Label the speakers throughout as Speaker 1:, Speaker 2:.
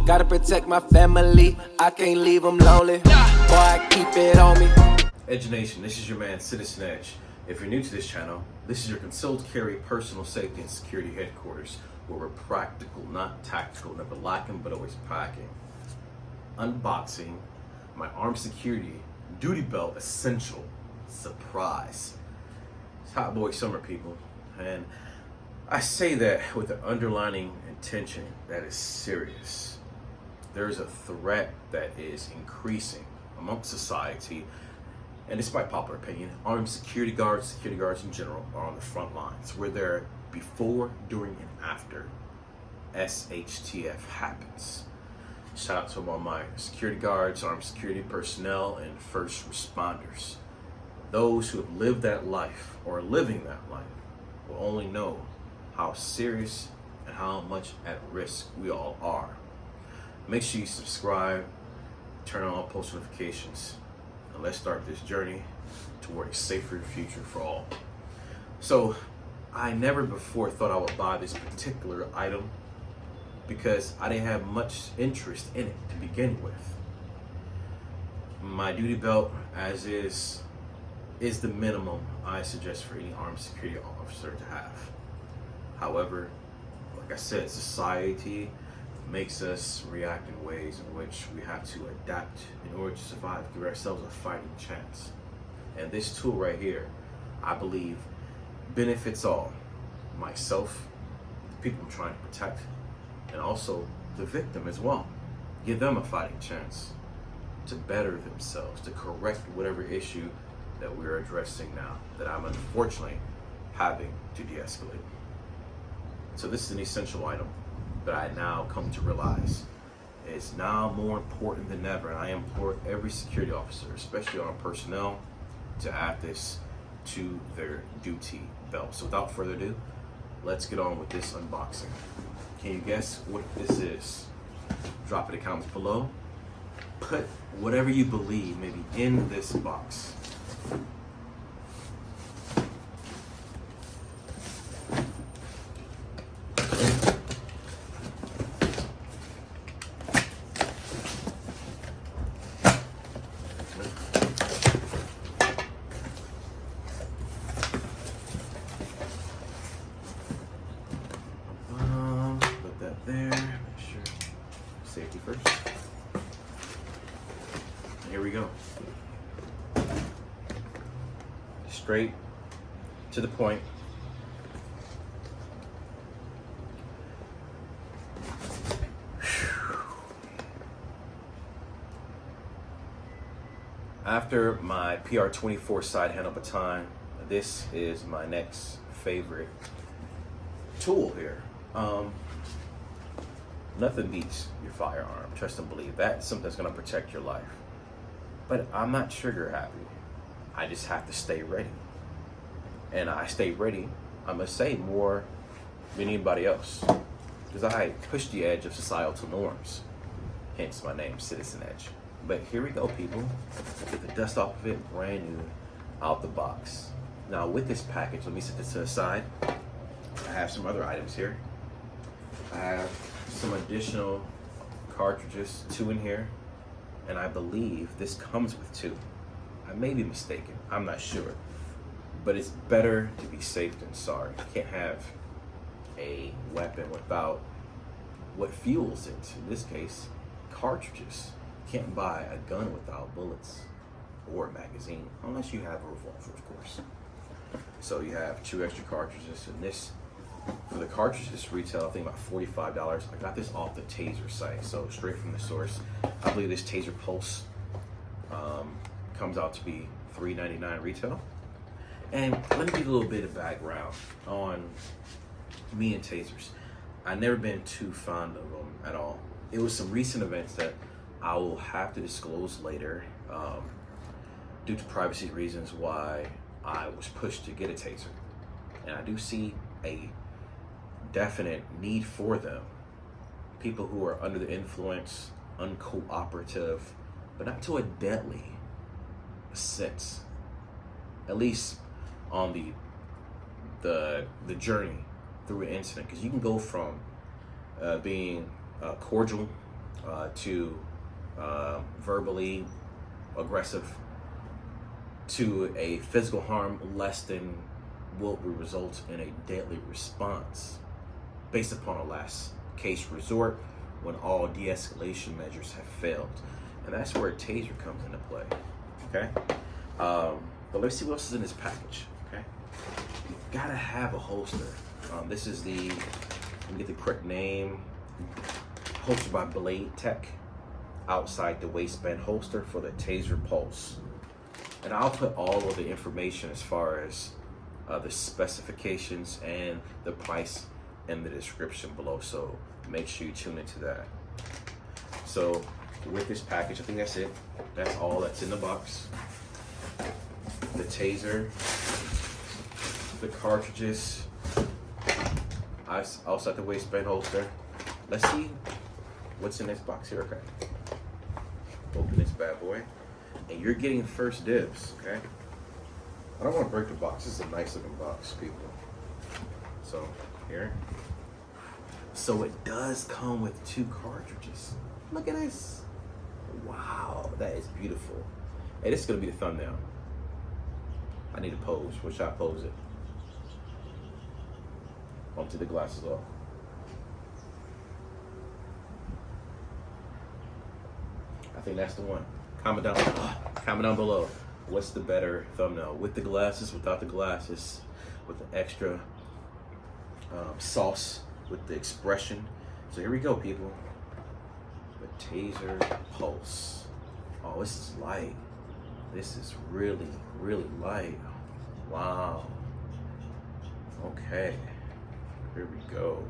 Speaker 1: Gotta protect my family, I can't leave them lonely. Boy, I keep it on me.
Speaker 2: Edge Nation, this is your man CitizenEdge. If you're new to this channel, this is your concealed carry personal safety and security headquarters, where we're practical, not tactical, never lacking but always packing. Unboxing my armed security duty belt essential surprise. It's Hotboy summer, people, and I say that with the underlining intention that is serious. There's a threat that is increasing amongst society, and despite popular opinion, armed security guards in general, are on the front lines. We're there before, during, and after SHTF happens. Shout out to all my security guards, armed security personnel, and first responders. Those who have lived that life or are living that life will only know how serious and how much at risk we all are. Make sure you subscribe, turn on all post notifications, and let's start this journey toward a safer future for all. So, I never before thought I would buy this particular item because I didn't have much interest in it to begin with. My duty belt, as is the minimum I suggest for any armed security officer to have. However, like I said, society makes us react in ways in which we have to adapt in order to survive, give ourselves a fighting chance. And this tool right here, I believe, benefits all. Myself, the people I'm trying to protect, and also the victim as well. Give them a fighting chance to better themselves, to correct whatever issue that we're addressing now, that I'm unfortunately having to de-escalate. So this is an essential item that I now come to realize is now more important than ever, and I implore every security officer, especially armed personnel, to add this to their duty belt. So without further ado, let's get on with this unboxing. Can you guess what this is? Drop it in the comments below. Put whatever you believe may be in this box. Put that there. Make sure safety first. Here we go. Straight to the point. After my PR-24 side handle baton, this is my next favorite tool here. Nothing beats your firearm. Trust and believe. That's something that's gonna protect your life. But I'm not trigger happy. I just have to stay ready. And I stay ready, I must say, more than anybody else. Because I push the edge of societal norms. Hence my name, CitizenEdge. But here we go, people. Get the dust off of it, brand new, out the box. Now with this package, let me set this to the side. I have some other items here. I have some additional cartridges, 2 in here. And I believe this comes with 2. I may be mistaken, I'm not sure. But it's better to be safe than sorry. You can't have a weapon without what fuels it. In this case, cartridges. You can't buy a gun without bullets or a magazine, unless you have a revolver, of course. So you have 2 extra cartridges, and this, for the cartridges, retail I think about $45. I got this off the TASER site, so straight from the source. I believe this TASER Pulse comes out to be $3.99 retail. And let me give you a little bit of background on me and tasers. I've never been too fond of them at all. It was some recent events that I will have to disclose later due to privacy reasons why I was pushed to get a taser. And I do see a definite need for them. People who are under the influence, uncooperative, but not to a deadly sense. At least on the journey through an incident, because you can go from being cordial to verbally aggressive to a physical harm less than what would result in a deadly response based upon a last case resort when all de-escalation measures have failed. And that's where a taser comes into play, okay? But let's see what else is in this package, okay? You gotta have a holster. This is the, let me get the correct name, holster by Blade Tech, outside the waistband holster for the TASER Pulse. And I'll put all of the information as far as the specifications and the price in the description below, so make sure you tune into that. So with this package, I think that's it. That's all that's in the box. The taser, the cartridges, also at the waistband holster. Let's see what's in this box here, okay? Open this bad boy. And you're getting first dibs, okay? I don't want to break the box. This is a nice looking box, people. So, here. So it does come with 2 cartridges. Look at this. Wow, that is beautiful. Hey, this is going to be the thumbnail. I need a pose. Where should I pose it? I'll take the glasses off. I think that's the one. Comment down below. What's the better thumbnail? With the glasses, without the glasses, with the extra sauce, with the expression. So here we go, people. The TASER Pulse. Oh, this is light. This is really, really light. Wow. Okay. Here we go.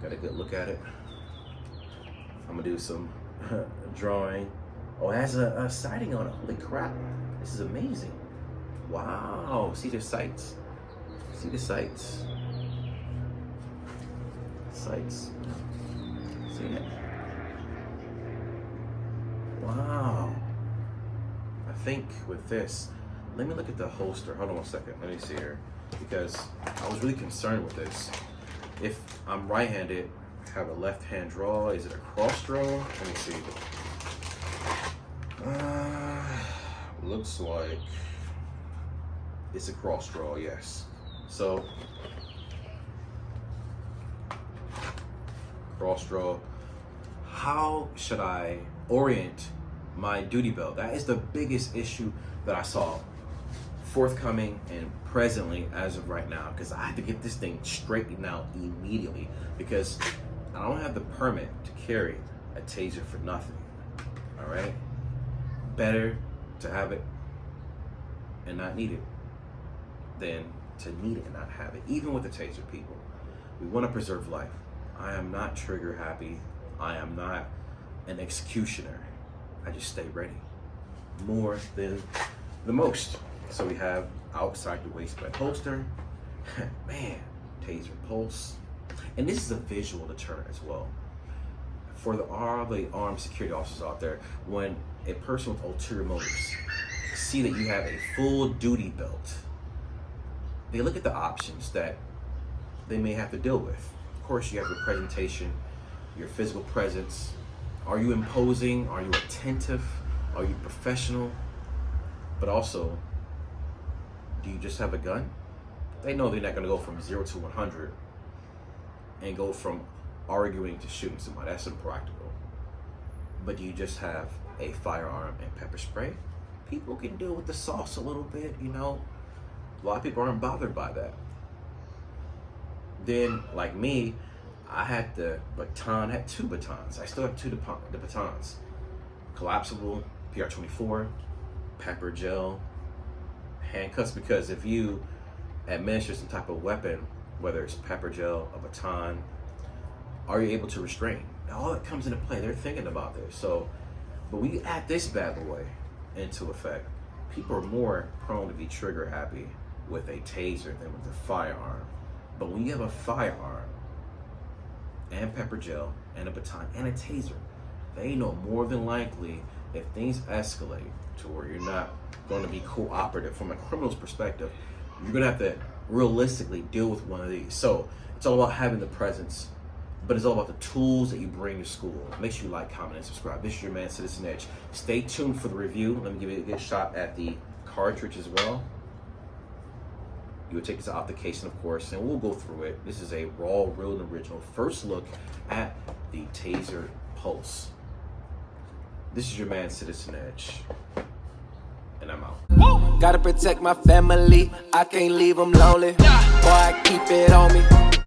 Speaker 2: Got a good look at it. I'm gonna do some drawing. Oh, it has a sighting on it. Holy crap. This is amazing. Wow. See the sights? See the sights? Sights. See it? Wow. I think with this, let me look at the holster. Hold on one second. Let me see here. Because I was really concerned with this. If I'm right-handed, have a left-hand draw. Is it a cross draw? Let me see. Looks like it's a cross draw, yes. So, cross draw. How should I orient my duty belt? That is the biggest issue that I saw forthcoming and presently as of right now, because I have to get this thing straightened out immediately because I don't have the permit to carry a taser for nothing. All right? Better to have it and not need it than to need it and not have it. Even with the taser, people, we want to preserve life. I am not trigger happy. I am not an executioner. I just stay ready more than the most. So we have outside the waistband holster. Man, TASER Pulse. And this is a visual deterrent as well. For all the armed security officers out there, when a person with ulterior motives see that you have a full duty belt, they look at the options that they may have to deal with. Of course, you have your presentation, your physical presence. Are you imposing? Are you attentive? Are you professional? But also, do you just have a gun? They know they're not going to go from 0 to 100 and go from arguing to shooting somebody. That's impractical. But do you just have a firearm and pepper spray? People can deal with the sauce a little bit, you know. A lot of people aren't bothered by that. Then, like me, I had the baton, I had 2 batons. I still have the batons. Collapsible, PR-24, pepper gel, handcuffs, because if you administer some type of weapon, whether it's pepper gel, a baton, are you able to restrain? All that comes into play. They're thinking about this. So, but we add this bad boy into effect. People are more prone to be trigger happy with a taser than with a firearm. But when you have a firearm and pepper gel and a baton and a taser, they know more than likely if things escalate to where you're not going to be cooperative from a criminal's perspective, you're going to have to realistically deal with one of these. So it's all about having the presence, but it's all about the tools that you bring to school. Make sure you like, comment, and subscribe. This is your man, CitizenEdge. Stay tuned for the review. Let me give you a good shot at the cartridge as well. You would take this out the case, and of course, and we'll go through it. This is a raw, real, and original first look at the TASER Pulse. This is your man, CitizenEdge, and I'm out.
Speaker 1: Gotta protect my family, I can't leave them lonely. Boy, I keep it on me.